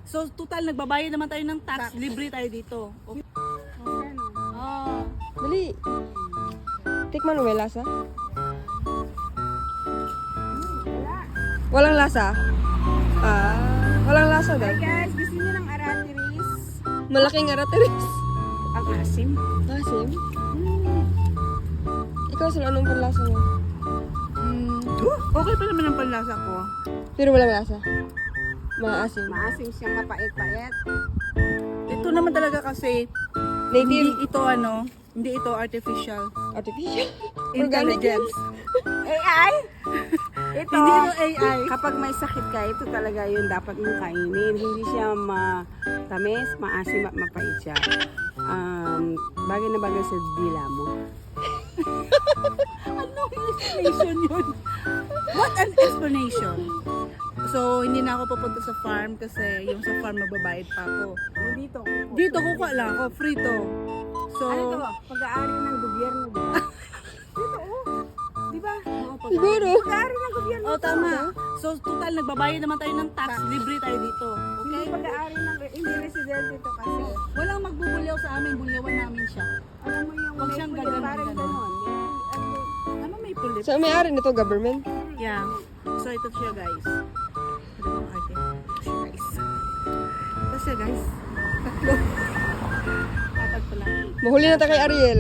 So, total, nagbabayad naman tayo ng tax. Libre tayo dito. Okay. Oh. Dali. Tikman mo, may lasa? Walang lasa? Walang lasa daw. Hi guys, gusto niyo ng aratiris? Malaking aratiris. Ang asim. Asim? Ikaw, sila anong panlasa mo? Okay pa naman ang panlasa ko. Pero walang lasa. Maasim. Maasim siyang mapait-pait. Ito naman talaga kasi, Native. hindi ito artificial. Artificial. Organic yan. Intelligence. AI? Ito, Hindi ito AI. kapag may sakit ka, ito talaga yung dapat mong kainin. Hindi siya matamis, maasim at mapait siya. Bagay na bagay sa dila mo. Anong explanation yun? What an explanation. So, hindi na ako pupunta sa farm kasi yung sa farm magbabayad pa ako. Dito. Dito kukuha lang ako, free to. So, Ano to? Pag-aari ng gobyerno, di ba? Dito, oh. Di ba? Siguro. Pag-aari ng gobyerno. oh, tama. So, total, nagbabayad naman tayo ng tax. Libre tayo dito. Hindi Okay? pag-aari ng hindi resident dito kasi. Walang magbubulyaw sa amin, bulyawan namin siya. Alam mo yung Huwag siyang pulis, gaganon, parang ganon. ganon. Ano may pulit? So, may-ari nito, government? Yeah. So, ito siya, guys. Ito ang arte. Ito siya, guys. Ito siya, guys. Tatlo. Apat pala. Mahuli na tayo kay Ariel.